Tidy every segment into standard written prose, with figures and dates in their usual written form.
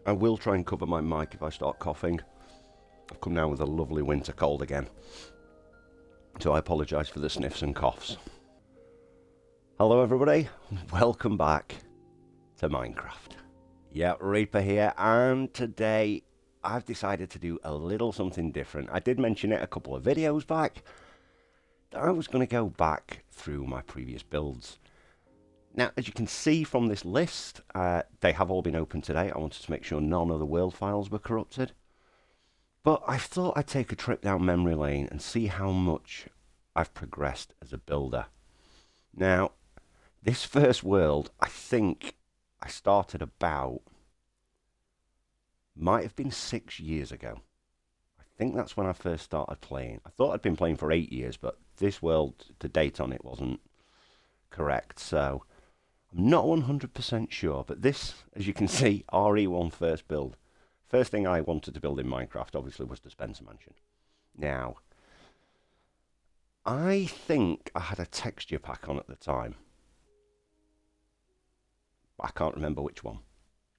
I will try and cover my mic if I start coughing. I've come down with a lovely winter cold again. So I apologise for the sniffs and coughs. Hello everybody, welcome back to Minecraft. Yeah, Reaper here, and today I've decided to do a little something different. I did mention it a couple of videos back that I was going to go back through my previous builds. Now, as you can see from this list, they have all been opened today. I wanted to make sure none of the world files were corrupted. But I thought I'd take a trip down memory lane and see how much I've progressed as a builder. Now, this first world, I think I started about, might have been 6 years ago. I think that's when I first started playing. I thought I'd been playing for 8 years, but this world, the date on it wasn't correct, so I'm not 100% sure. But this, as you can see, RE1 first build. First thing I wanted to build in Minecraft, obviously, was the Spencer Mansion. Now, I think I had a texture pack on at the time. I can't remember which one.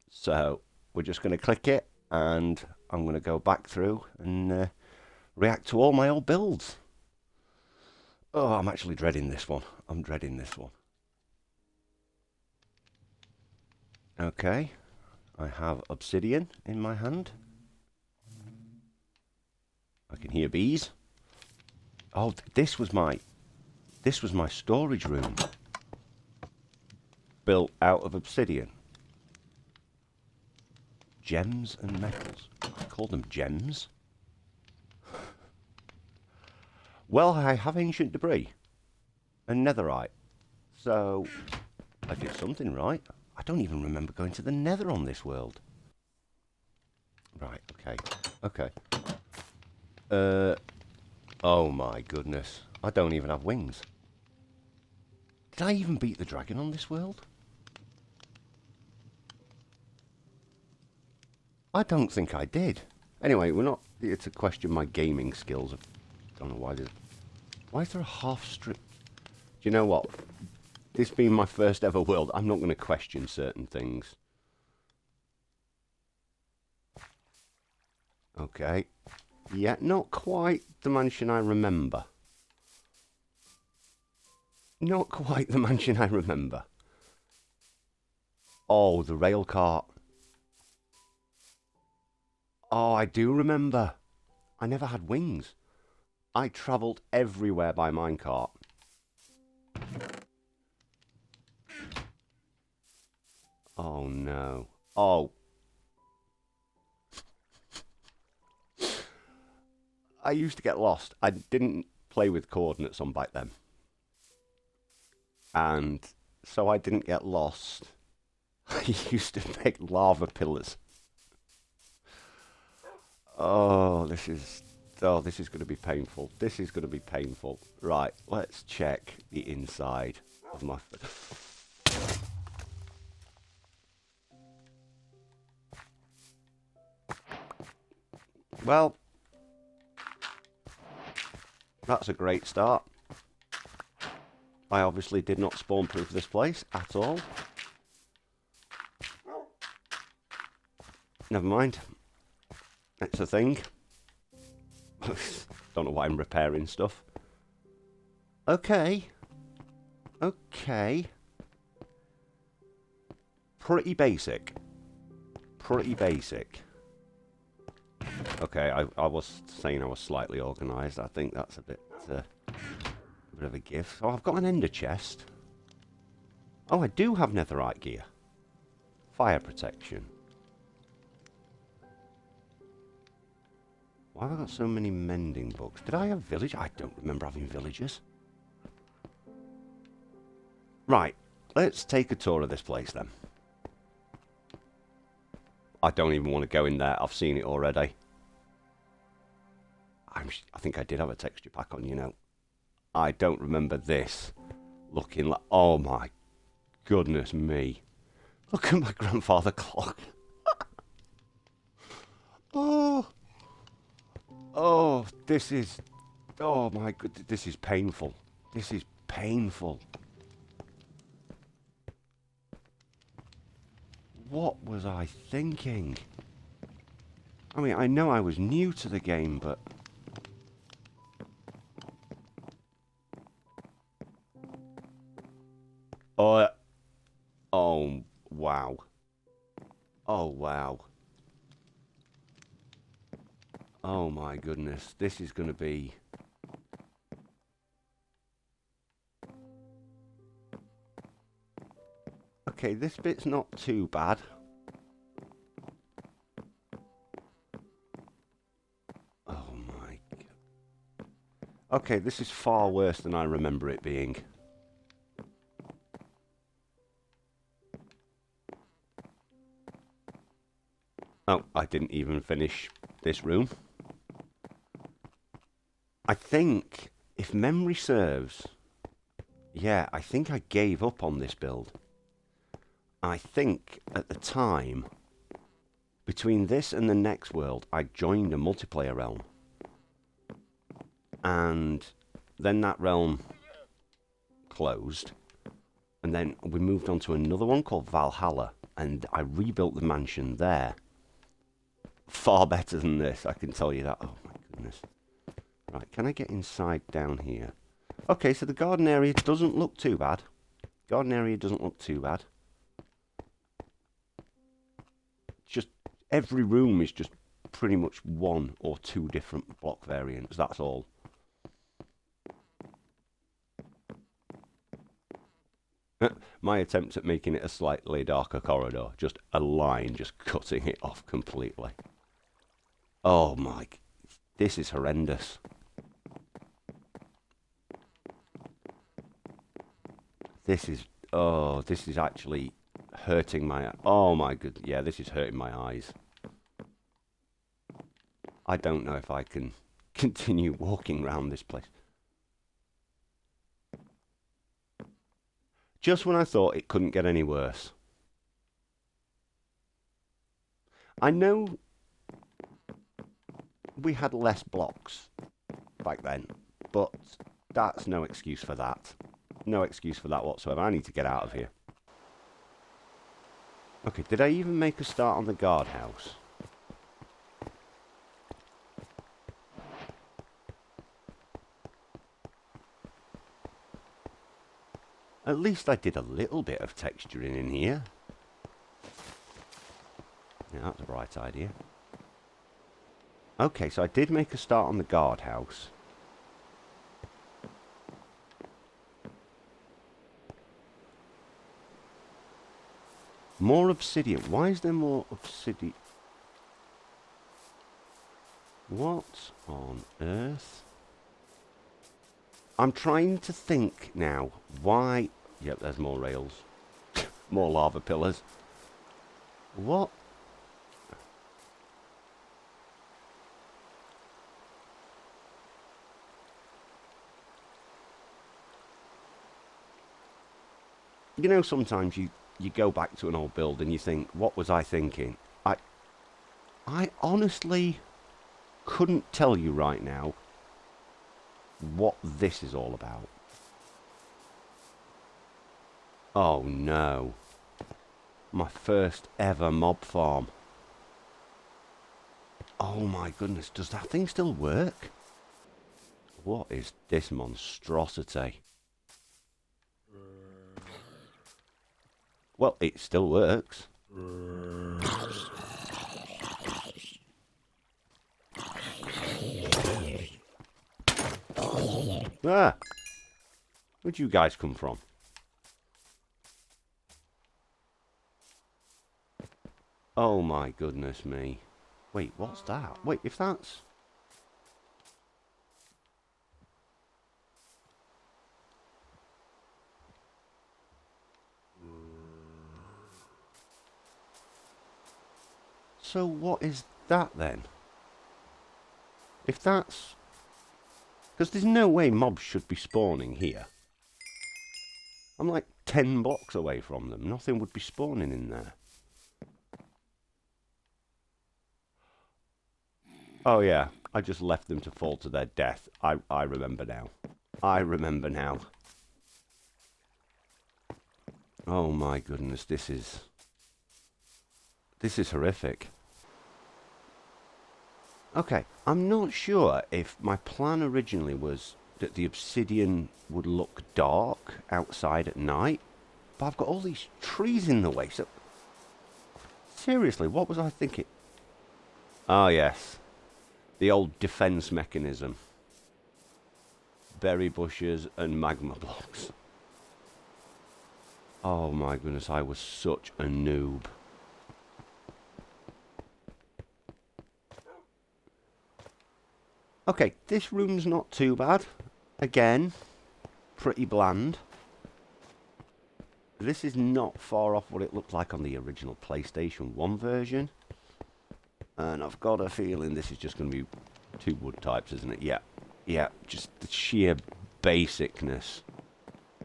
So, we're just going to click it, and I'm going to go back through and react to all my old builds. Oh, I'm actually dreading this one. I'm dreading this one. Okay, I have obsidian in my hand. I can hear bees. Oh, this was my storage room, built out of obsidian. Gems and metals. I call them gems. Well, I have ancient debris and netherite, so I did something right. I don't even remember going to the nether on this world. Right, okay. Oh my goodness. I don't even have wings. Did I even beat the dragon on this world? I don't think I did. Anyway, we're not here to question my gaming skills. I don't know why there's... Why is there a half strip? Do you know what? This being my first ever world, I'm not going to question certain things. Okay. Yeah, not quite the mansion I remember. Not quite the mansion I remember. Oh, the rail cart. Oh, I do remember. I never had wings. I travelled everywhere by minecart. Oh no. Oh. I used to get lost. I didn't play with coordinates on back then. And so I didn't get lost. I used to make lava pillars. Oh, this is going to be painful. This is going to be painful. Right, let's check the inside of my... Well, that's a great start. I obviously did not spawn-proof this place at all. Never mind. It's a thing. Don't know why I'm repairing stuff. Okay. Okay. Pretty basic. Pretty basic. Okay, I was saying I was slightly organised. I think that's a bit of a gift. Oh, I've got an ender chest. Oh, I do have netherite gear. Fire protection. Why have I got so many mending books? Did I have village? I don't remember having villagers. Right, let's take a tour of this place then. I don't even want to go in there. I've seen it already. I think I did have a texture pack on, you know. I don't remember this looking like... Oh my goodness me. Look at my grandfather clock. Oh. Oh, this is... Oh my god, this is painful. This is painful. What was I thinking? I mean, I know I was new to the game, but... Oh, oh, wow. Oh, wow. Oh, my goodness. This is going to be... Okay, this bit's not too bad. Oh, my God. Okay, this is far worse than I remember it being. Oh, I didn't even finish this room. I think, if memory serves, yeah, I think I gave up on this build. I think, at the time, between this and the next world, I joined a multiplayer realm. And then that realm closed. And then we moved on to another one called Valhalla. And I rebuilt the mansion there. Far better than this, I can tell you that. Oh my goodness. Right, can I get inside down here? Okay, so the garden area doesn't look too bad. Garden area doesn't look too bad. Just every room is just pretty much one or two different block variants, that's all. My attempt at making it a slightly darker corridor, just a line, just cutting it off completely. Oh my, this is horrendous. This is actually hurting my, oh my god, yeah, this is hurting my eyes. I don't know if I can continue walking around this place. Just when I thought it couldn't get any worse. I know we had less blocks back then, but that's no excuse for that. No excuse for that whatsoever. I need to get out of here. Okay, did I even make a start on the guardhouse? At least I did a little bit of texturing in here. Yeah, that's a bright idea. Okay, so I did make a start on the guardhouse. More obsidian. Why is there more obsidian? What on earth? I'm trying to think now. Why? Yep, there's more rails. More lava pillars. What? You know, sometimes you go back to an old build and you think, what was I thinking? I honestly couldn't tell you right now what this is all about. Oh no. My first ever mob farm. Oh my goodness, does that thing still work? What is this monstrosity? Well, it still works. Ah! Where'd you guys come from? Oh my goodness me. Wait, what's that? Wait, if that's... So what is that then? If that's... Because there's no way mobs should be spawning here. I'm like 10 blocks away from them. Nothing would be spawning in there. Oh yeah, I just left them to fall to their death. I remember now. I remember now. Oh my goodness, this is... This is horrific. Okay, I'm not sure if my plan originally was that the obsidian would look dark outside at night, but I've got all these trees in the way, so... Seriously, what was I thinking? Ah, yes. The old defense mechanism. Berry bushes and magma blocks. Oh my goodness, I was such a noob. Okay, this room's not too bad. Again, pretty bland. This is not far off what it looked like on the original PlayStation 1 version. And I've got a feeling this is just going to be 2 wood types, isn't it? Yeah. Yeah, just the sheer basicness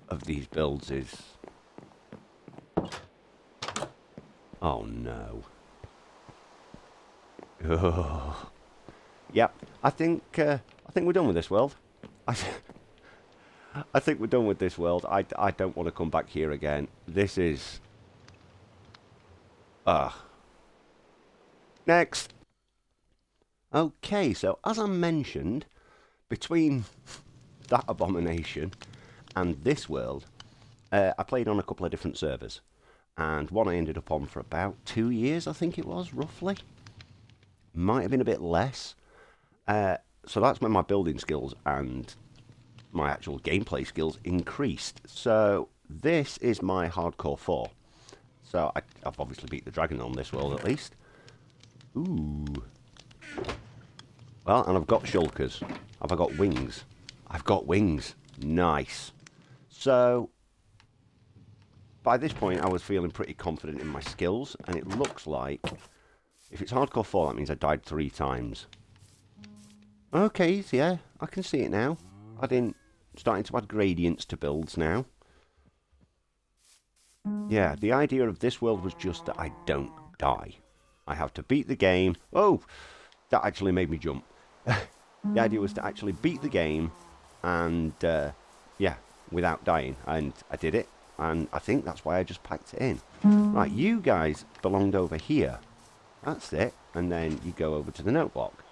of these builds is... Oh no. Oh. Yep, I think we're done with this world. I think we're done with this world. I don't want to come back here again. This is... Next. Okay, so as I mentioned, between that abomination and this world, I played on a couple of different servers. And one I ended up on for about 2 years, I think it was, roughly. Might have been a bit less. So that's when my building skills and my actual gameplay skills increased. So this is my hardcore 4. So I've obviously beat the dragon on this world at least. Ooh. Well, and I've got shulkers. Have I got wings? I've got wings. Nice. So by this point I was feeling pretty confident in my skills, and it looks like if it's hardcore 4 that means I died 3 times. Okay, so yeah, I can see it now. Starting to add gradients to builds now. Yeah, the idea of this world was just that I don't die. I have to beat the game. Oh, that actually made me jump. The idea was to actually beat the game and, yeah, without dying. And I did it, and I think that's why I just packed it in. Right, you guys belonged over here. That's it. And then you go over to the note block.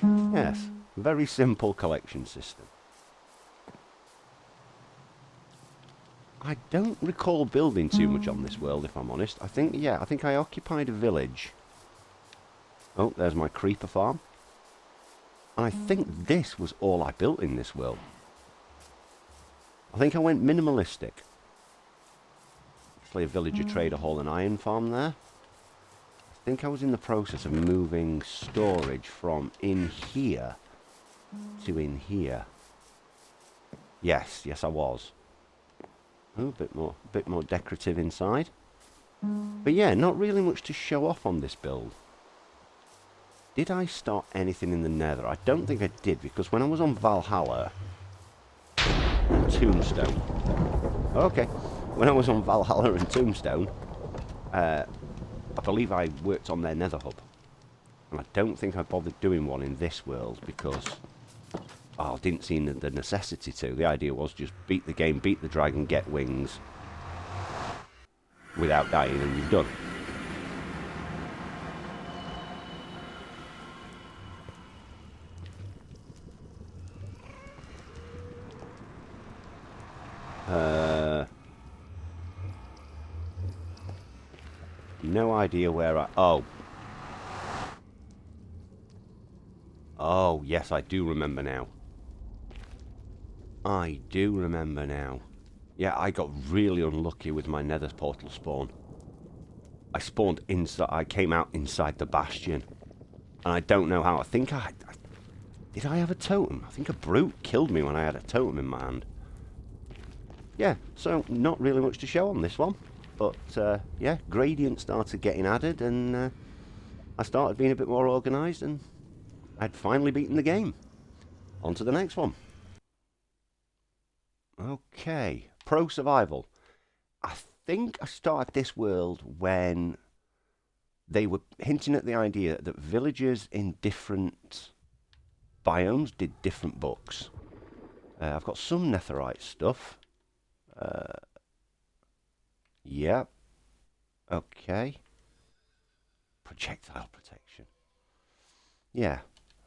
Yes, very simple collection system. I don't recall building too much on this world, if I'm honest. I think I occupied a village. Oh, there's my creeper farm. And I think this was all I built in this world. I think I went minimalistic. Actually, a villager trader hall and iron farm there. I think I was in the process of moving storage from in here to in here. Yes, I was. Oh, a bit more decorative inside. But yeah, not really much to show off on this build. Did I start anything in the Nether? I don't think I did, because when I was on Valhalla... Tombstone. Okay. When I was on Valhalla and Tombstone, I believe I worked on their Nether hub. And I don't think I bothered doing one in this world, because... I didn't see the necessity to. The idea was just beat the game, beat the dragon, get wings without dying, and you're done. No idea where I... Oh, yes, I do remember now. I do remember now. Yeah, I got really unlucky with my Nether portal spawn. I spawned inside... I came out inside the bastion. And I don't know how. I think did I have a totem? I think a brute killed me when I had a totem in my hand. Yeah, so not really much to show on this one. But, yeah, gradients started getting added, and I started being a bit more organised, and I'd finally beaten the game. On to the next one. Okay, Pro Survival. I think I started this world when they were hinting at the idea that villagers in different biomes did different books. I've got some netherite stuff. Yeah. Okay. Projectile protection. Yeah.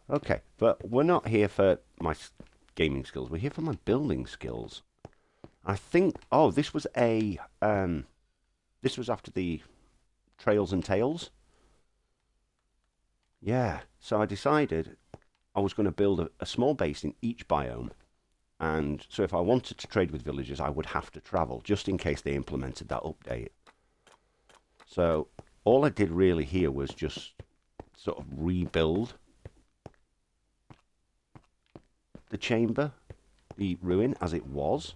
Okay. But we're not here for my gaming skills. We're here for my building skills. I think... Oh, this was a... this was after the Trails and Tales. Yeah. So I decided I was going to build a small base in each biome. And so if I wanted to trade with villagers, I would have to travel, just in case they implemented that update. So all I did really here was just sort of rebuild the chamber, the ruin, as it was.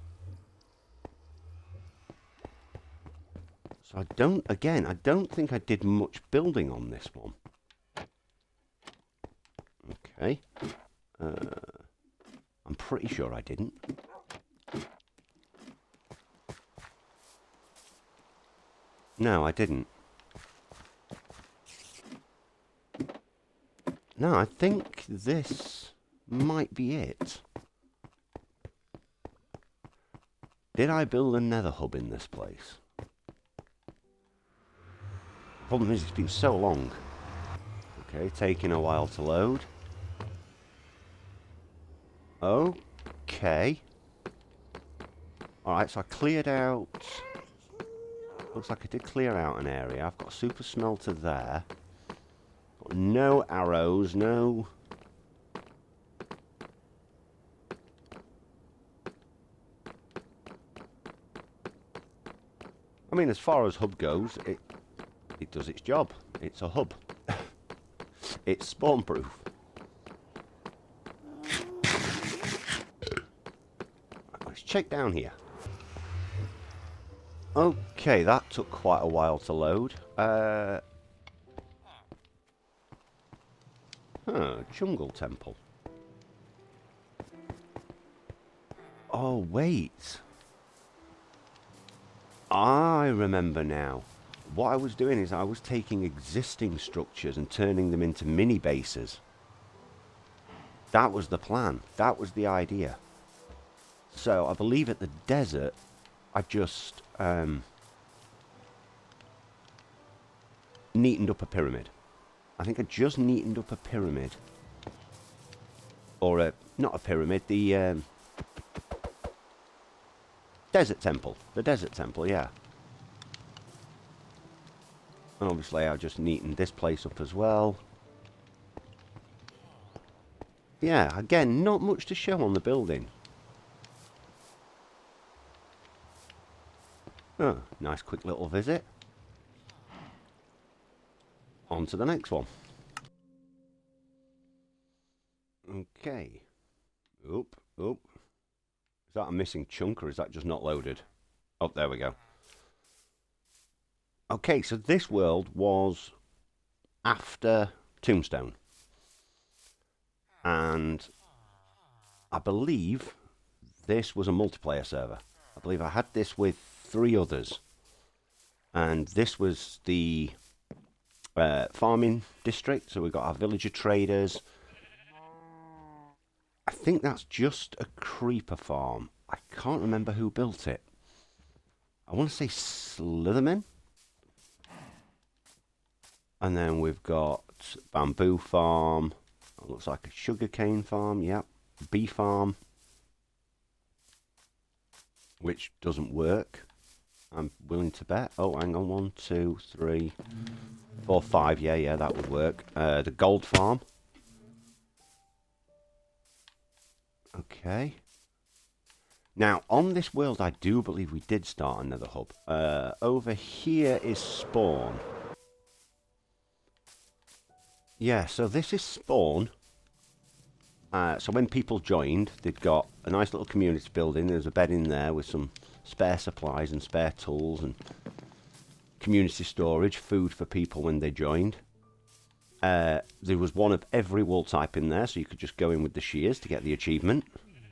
So I don't think I did much building on this one. Okay. I'm pretty sure I didn't. No, I didn't. No, I think this might be it. Did I build a nether hub in this place? The problem is it's been so long. Okay, taking a while to load. Okay. Alright, so I cleared out... Looks like I did clear out an area. I've got a super smelter there. Got no arrows, no... I mean, as far as hub goes, it does its job. It's a hub. It's spawn-proof. Let's check down here. Okay, that took quite a while to load. Jungle temple. Oh, wait. I remember now. What I was doing is I was taking existing structures and turning them into mini bases. That was the plan. That was the idea. So I believe at the desert, I just neatened up a pyramid. I think I just neatened up a pyramid. Or not a pyramid, the desert temple. The desert temple, yeah. And obviously I just neatened this place up as well. Yeah, again, not much to show on the building. Oh, nice quick little visit. On to the next one. Okay. Oop. Is that a missing chunk or is that just not loaded? Oh, there we go. Okay, so this world was after Tombstone. And I believe this was a multiplayer server. I believe I had this with 3 others. And this was the farming district. So we've got our villager traders. I think that's just a creeper farm. I can't remember who built it. I want to say Slitherman. And then we've got bamboo farm. It looks like a sugarcane farm. Yep. Bee farm. Which doesn't work. I'm willing to bet. Oh, hang on. 1, 2, 3, 4, 5. Yeah, that would work. The gold farm. Okay. Now, on this world, I do believe we did start another hub. Over here is spawn. Yeah, so this is spawn. So when people joined, they'd got a nice little community building. There's a bed in there with some spare supplies and spare tools and community storage, food for people when they joined. There was one of every wool type in there, so you could just go in with the shears to get the achievement.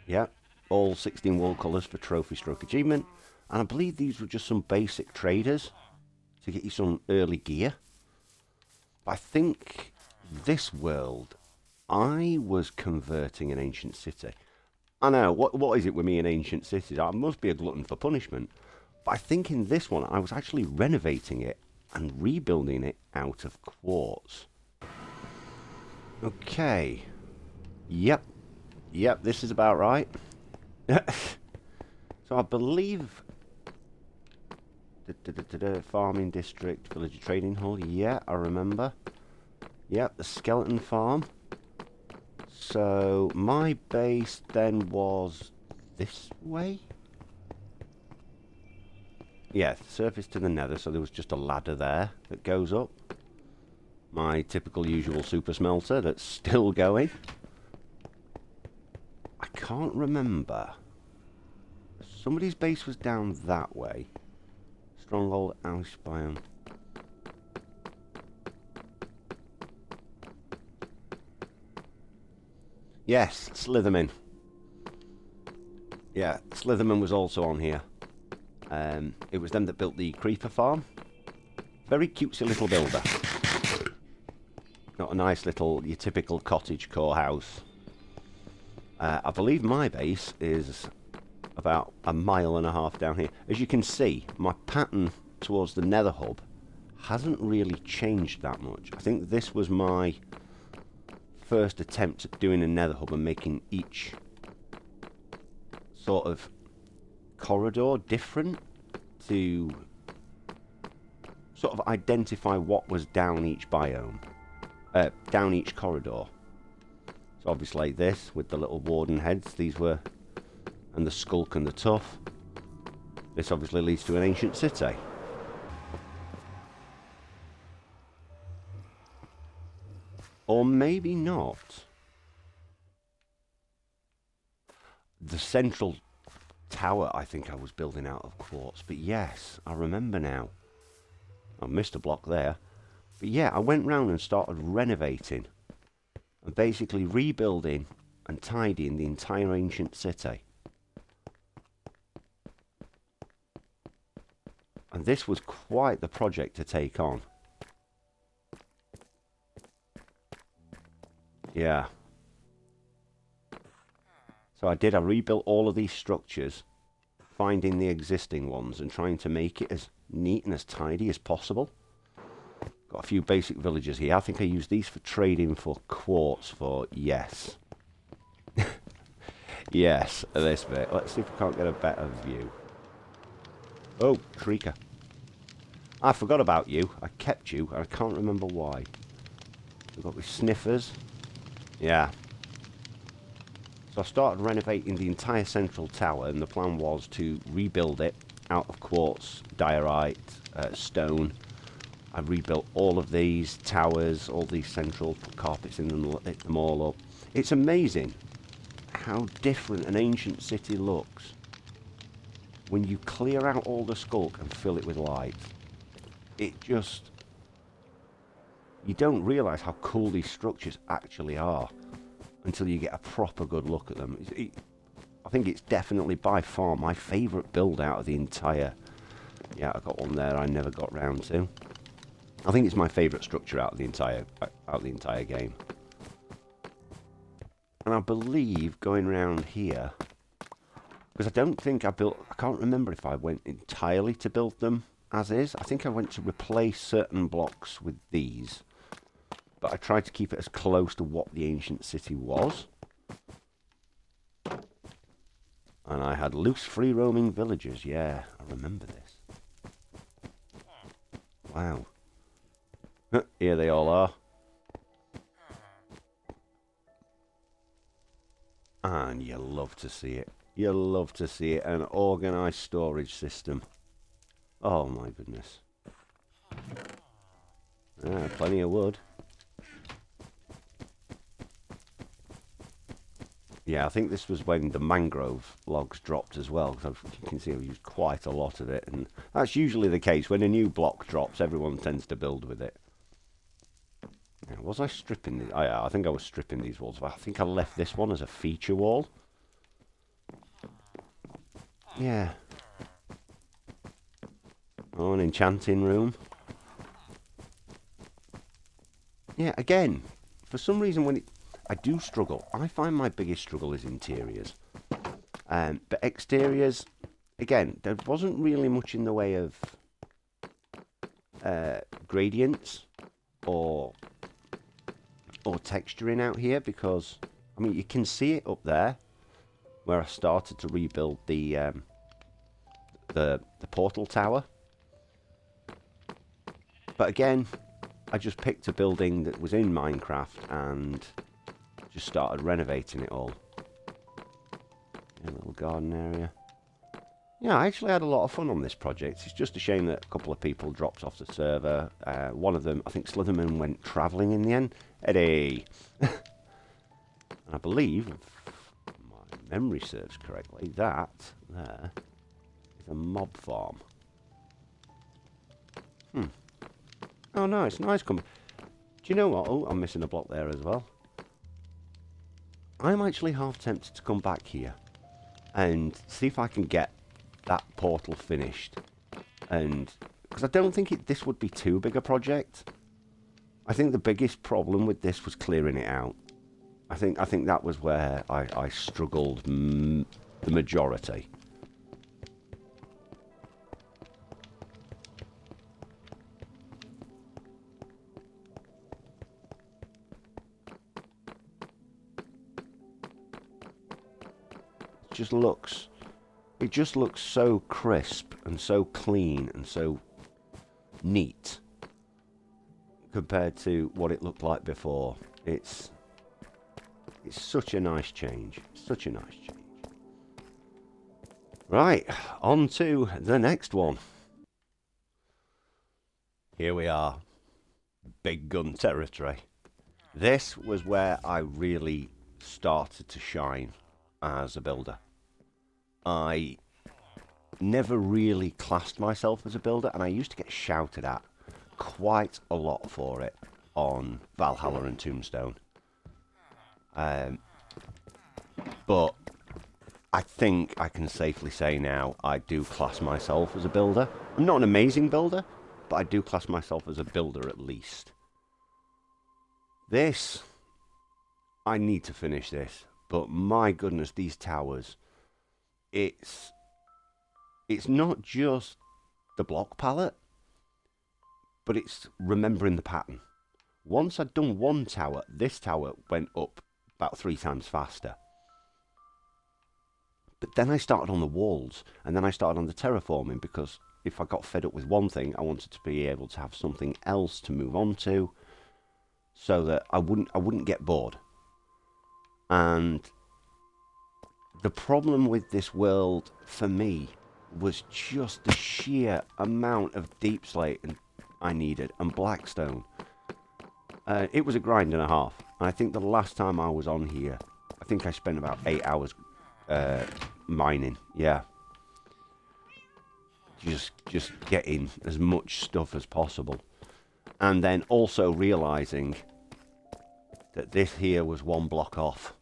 Yeah, all 16 wool colours for trophy stroke achievement. And I believe these were just some basic traders to get you some early gear. But I think this world, I was converting an ancient city. I know, what is it with me in ancient cities? I must be a glutton for punishment. But I think in this one, I was actually renovating it and rebuilding it out of quartz. Okay. Yep. Yep, this is about right. So I believe... Farming district, village trading hall. Yeah, I remember. Yep, the skeleton farm. So my base then was this way? Yeah, surface to the nether, so there was just a ladder there that goes up. My typical usual super smelter that's still going. I can't remember. Somebody's base was down that way. Stronghold Ash biome. Yes, Slitherman. Yeah, Slitherman was also on here. It was them that built the creeper farm. Very cutesy little builder. Got a nice little, your typical cottage core house. I believe my base is about 1.5 miles down here. As you can see, my pattern towards the nether hub hasn't really changed that much. I think this was my first attempt at doing a nether hub and making each sort of corridor different to sort of identify what was down each biome, down each corridor. So obviously this with the little warden heads, these were, and the skulk and the tough. This obviously leads to an ancient city. Or maybe not. The central tower I think I was building out of quartz. But yes, I remember now. I missed a block there. But yeah, I went round and started renovating. And basically rebuilding and tidying the entire ancient city. And this was quite the project to take on. Yeah. So I rebuilt all of these structures, finding the existing ones and trying to make it as neat and as tidy as possible. Got a few basic villages here. I think I used these for trading for quartz for, yes. Yes, this bit. Let's see if we can't get a better view. Oh, Shrieker. I forgot about you. I kept you, and I can't remember why. We've got the sniffers. Yeah. So I started renovating the entire central tower, and the plan was to rebuild it out of quartz, diorite, stone. I rebuilt all of these towers, all these central, put carpets in them, lit them all up. It's amazing how different an ancient city looks when you clear out all the skulk and fill it with light. It just... You don't realise how cool these structures actually are until you get a proper good look at them. I think it's definitely by far my favourite build out of the entire... Yeah, I got one there I never got round to. I think it's my favourite structure out of the entire game. And I believe going around here, because I don't think I can't remember if I went entirely to build them as is. I think I went to replace certain blocks with these. But I tried to keep it as close to what the ancient city was. And I had loose free roaming villagers. Yeah, I remember this. Wow. Here they all are. And you love to see it. You love to see it. An organised storage system. Oh my goodness. Plenty of wood. Yeah, I think this was when the mangrove logs dropped as well. Because you can see I've used quite a lot of it. And that's usually the case. When a new block drops, everyone tends to build with it. Now, was I stripping these? Oh, yeah, I think I was stripping these walls. I think I left this one as a feature wall. Yeah. Oh, an enchanting room. Yeah, again, for some reason I do struggle. I find my biggest struggle is interiors. But exteriors, again, there wasn't really much in the way of gradients or texturing out here, because I mean you can see it up there where I started to rebuild the portal tower. But again, I just picked a building that was in Minecraft and just started renovating it all. A little garden area. Yeah, I actually had a lot of fun on this project. It's just a shame that a couple of people dropped off the server. One of them, I think Slitherman, went travelling in the end. Eddie! I believe, if my memory serves correctly, that there is a mob farm. Oh, nice, nice. Do you know what? Oh, I'm missing a block there as well. I'm actually half tempted to come back here and see if I can get that portal finished. And because I don't think this would be too big a project. I think the biggest problem with this was clearing it out. I think that was where I struggled the majority. It just looks so crisp and so clean and so neat compared to what it looked like before. It's such a nice change. Such a nice change. Right, on to the next one. Here we are. Big gun territory. This was where I really started to shine as a builder. I never really classed myself as a builder, and I used to get shouted at quite a lot for it on Valhalla and Tombstone. But I think I can safely say now I do class myself as a builder. I'm not an amazing builder, but I do class myself as a builder at least. This, I need to finish this, but my goodness, these towers, it's not just the block palette, but it's remembering the pattern. Once I'd done one tower, this tower went up about 3 times faster. But then I started on the walls, and then I started on the terraforming, because if I got fed up with one thing, I wanted to be able to have something else to move on to, so that I wouldn't get bored. And the problem with this world, for me, was just the sheer amount of deep slate I needed, and blackstone. It was a grind and a half. And I think the last time I was on here, I think I spent about 8 hours mining. Yeah. Just getting as much stuff as possible. And then also realising that this here was one block off.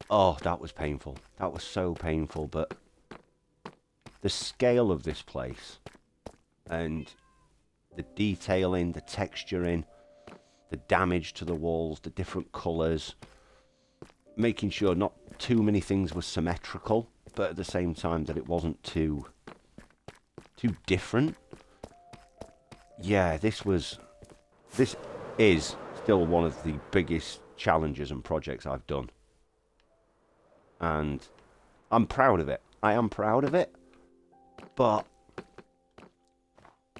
Oh, that was painful. That was so painful, but the scale of this place and the detailing, the texturing, the damage to the walls, the different colours, making sure not too many things were symmetrical, but at the same time that it wasn't too different. Yeah, this is still one of the biggest challenges and projects I've done. And I'm proud of it. I am proud of it. But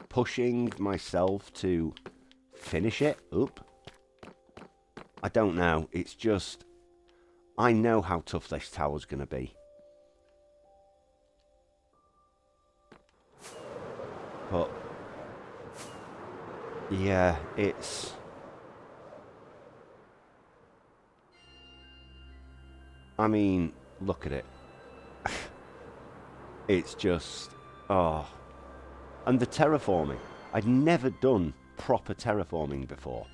pushing myself to finish it, I don't know. It's just, I know how tough this tower's going to be. But yeah, I mean, look at it. It's just, oh. And the terraforming. I'd never done proper terraforming before.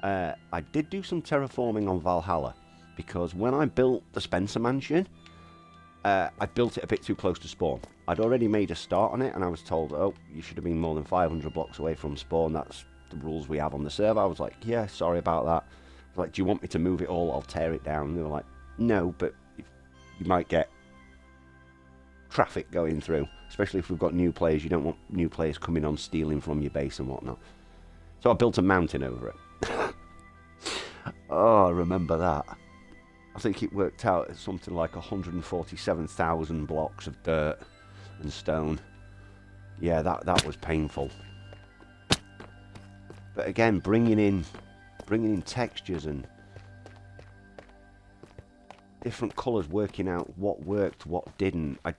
I did do some terraforming on Valhalla, because when I built the Spencer Mansion, I built it a bit too close to spawn. I'd already made a start on it, and I was told, oh, you should have been more than 500 blocks away from spawn. That's the rules we have on the server. I was like, yeah, sorry about that. I was like, do you want me to move it all? I'll tear it down. And they were like, no, but you might get traffic going through, especially if we've got new players. You don't want new players coming on, stealing from your base and whatnot. So I built a mountain over it. Oh, I remember that. I think it worked out at something like 147,000 blocks of dirt and stone. Yeah, that was painful. But again, bringing in textures and different colours, working out what worked, what didn't. I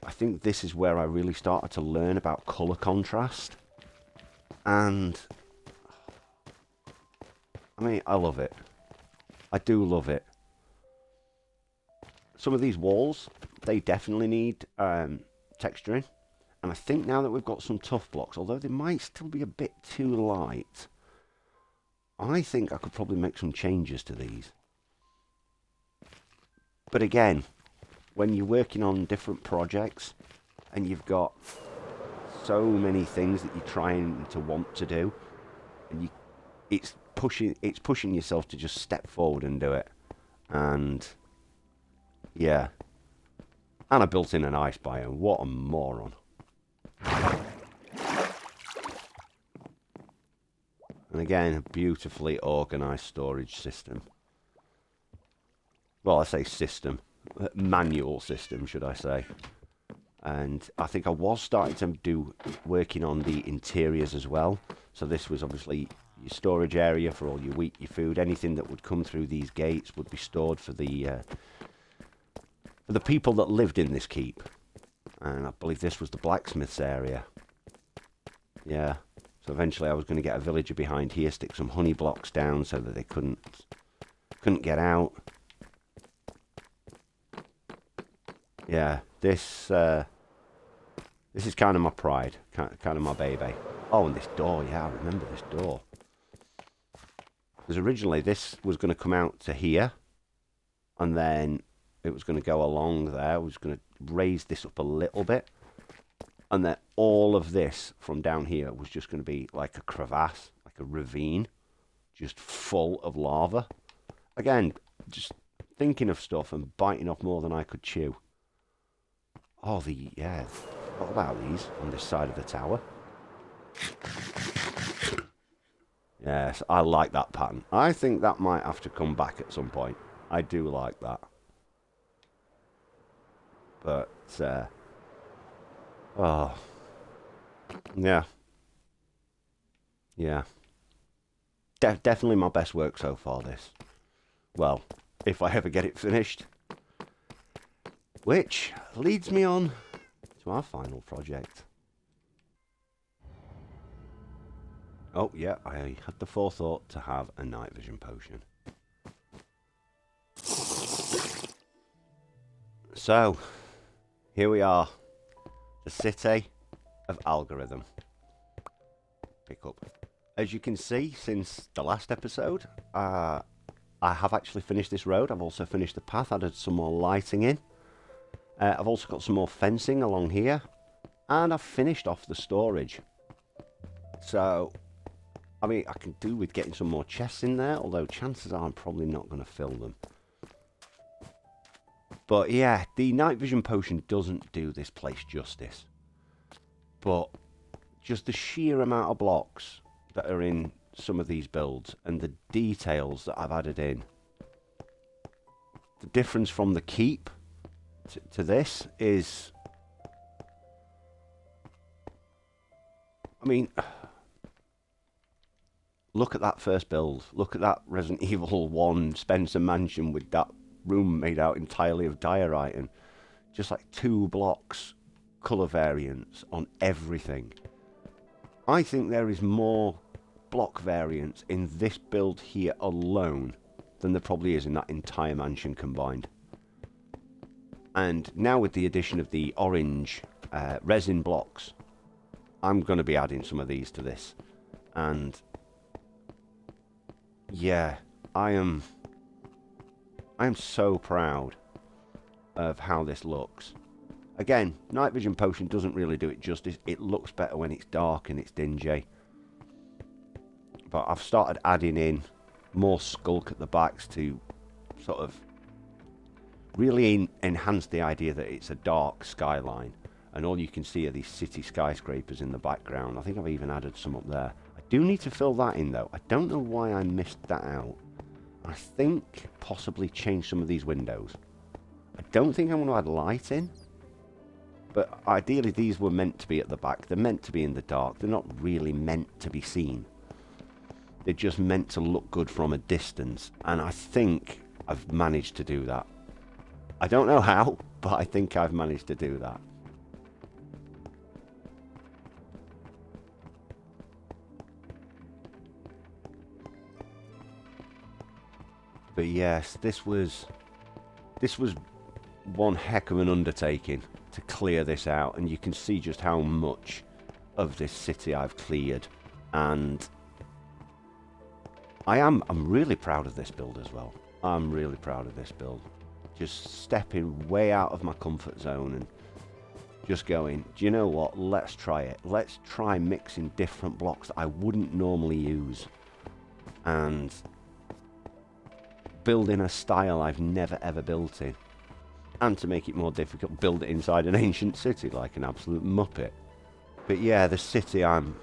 think this is where I really started to learn about colour contrast. And I mean, I love it. I do love it. Some of these walls, they definitely need texturing. And I think now that we've got some tough blocks, although they might still be a bit too light, I think I could probably make some changes to these. But again, when you're working on different projects and you've got so many things that you're trying to want to do, and it's pushing yourself to just step forward and do it. And yeah. And I built in an ice biome. What a moron. And again, a beautifully organised storage system. Well, I say system. Manual system, should I say. And I think I was starting to do working on the interiors as well. So this was obviously your storage area for all your wheat, your food. Anything that would come through these gates would be stored for the people that lived in this keep. And I believe this was the blacksmith's area. Yeah. So eventually I was going to get a villager behind here, stick some honey blocks down so that they couldn't get out. Yeah, this is kind of my pride, kind of my baby. Oh, and this door, yeah, I remember this door. Because originally this was going to come out to here, and then it was going to go along there. I was going to raise this up a little bit, and then all of this from down here was just going to be like a crevasse, like a ravine, just full of lava. Again, just thinking of stuff and biting off more than I could chew. Oh, what about these on this side of the tower? Yes, I like that pattern. I think that might have to come back at some point. I do like that. But, oh, yeah. Yeah. Definitely my best work so far, this. Well, if I ever get it finished. Which leads me on to our final project. Oh, yeah, I had the forethought to have a night vision potion. So, here we are. The city of Algorithm. Pick up. As you can see, since the last episode, I have actually finished this road. I've also finished the path, added some more lighting in. I've also got some more fencing along here. And I've finished off the storage. So, I mean, I can do with getting some more chests in there, although chances are I'm probably not going to fill them. But yeah, the night vision potion doesn't do this place justice. But just the sheer amount of blocks that are in some of these builds and the details that I've added in. The difference from the keep to this is... I mean... Look at that first build. Look at that Resident Evil 1 Spencer Mansion with that room made out entirely of diorite and just like 2 blocks colour variance on everything. I think there is more block variance in this build here alone than there probably is in that entire mansion combined. And now with the addition of the orange resin blocks, I'm going to be adding some of these to this. And yeah, I am so proud of how this looks. Again, night vision potion doesn't really do it justice. It looks better when it's dark and it's dingy. But I've started adding in more skulk at the backs to sort of really enhanced the idea that it's a dark skyline, and all you can see are these city skyscrapers in the background. I think I've even added some up there. I do need to fill that in though. I don't know why I missed that out. I think possibly change some of these windows. I don't think I'm going to add light in, but ideally these were meant to be at the back. They're meant to be in the dark. They're not really meant to be seen. They're just meant to look good from a distance, and I think I've managed to do that. I don't know how, but I think I've managed to do that. But yes, this was one heck of an undertaking to clear this out, and you can see just how much of this city I've cleared, and I'm really proud of this build as well. I'm really proud of this build. Just stepping way out of my comfort zone and just going, do you know what, let's try it. Let's try mixing different blocks that I wouldn't normally use, and building a style I've never ever built in. And to make it more difficult, build it inside an ancient city like an absolute muppet. But yeah, the city, I'm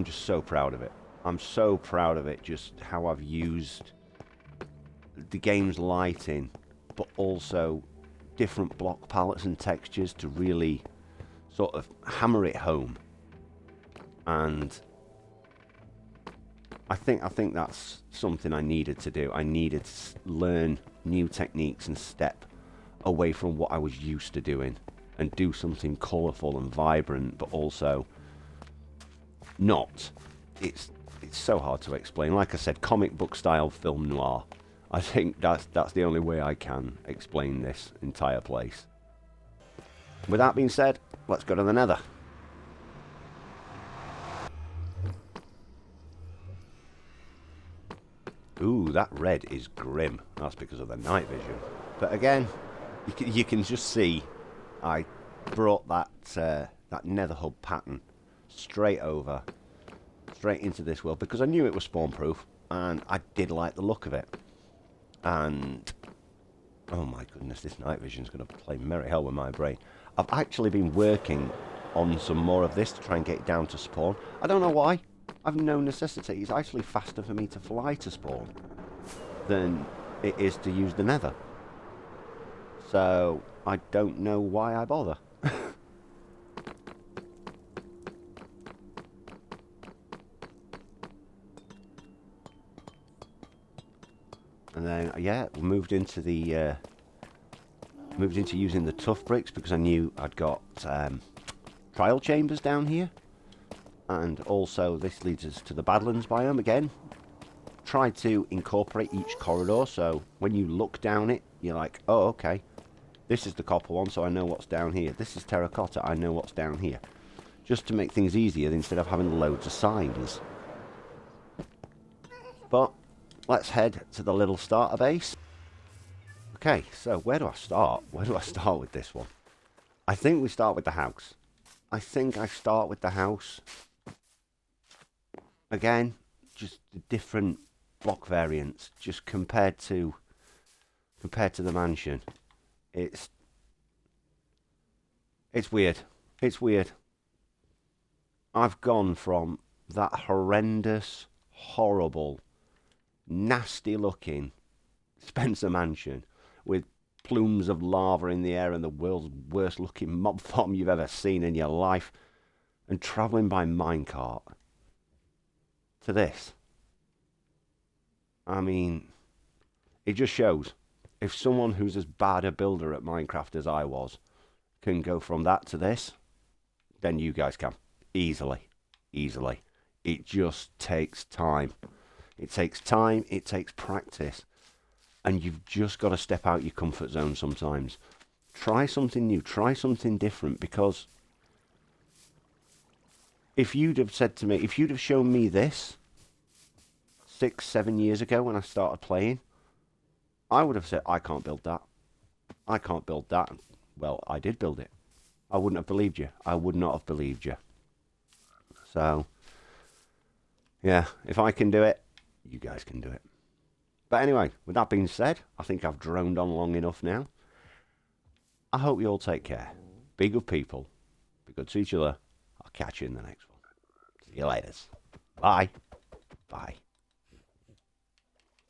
just so proud of it. I'm so proud of it, just how I've used the game's lighting, but also different block palettes and textures to really sort of hammer it home. And I think that's something I needed to do. I needed to learn new techniques and step away from what I was used to doing and do something colourful and vibrant, but also not. It's so hard to explain. Like I said, comic book style film noir. I think that's the only way I can explain this entire place. With that being said, let's go to the Nether. Ooh, that red is grim. That's because of the night vision. But again, you can just see I brought that nether hub pattern straight into this world because I knew it was spawn proof and I did like the look of it. And oh my goodness, this night vision is going to play merry hell with my brain. I've actually been working on some more of this to try and get it down to spawn. I don't know why. I've no necessity. It's actually faster for me to fly to spawn than it is to use the nether. So I don't know why I bother. And then yeah, moved into using the tough bricks because I knew I'd got trial chambers down here. And also this leads us to the Badlands biome again. Try to incorporate each corridor so when you look down it, you're like, oh okay, this is the copper one, so I know what's down here. This is terracotta, I know what's down here. Just to make things easier instead of having loads of signs. But let's head to the little starter base. Okay, so where do I start? Where do I start with this one? I think we start with the house. I think I start with the house. Again, just the different block variants, just compared to the mansion. It's weird. It's weird. I've gone from that horrendous, horrible, nasty looking Spencer mansion with plumes of lava in the air and the world's worst looking mob farm you've ever seen in your life, and travelling by minecart to this. I mean, it just shows if someone who's as bad a builder at Minecraft as I was can go from that to this, then you guys can. Easily. It just takes time. It takes time, it takes practice. And you've just got to step out your comfort zone sometimes. Try something new, try something different, because if you'd have said to me, if you'd have shown me this 6-7 years ago when I started playing, I would have said, I can't build that. I can't build that. Well, I did build it. I wouldn't have believed you. I would not have believed you. So, yeah, if I can do it, you guys can do it. But anyway, with that being said, I think I've droned on long enough now. I hope you all take care. Be good people. Be good to each other. I'll catch you in the next one. See you later. Bye.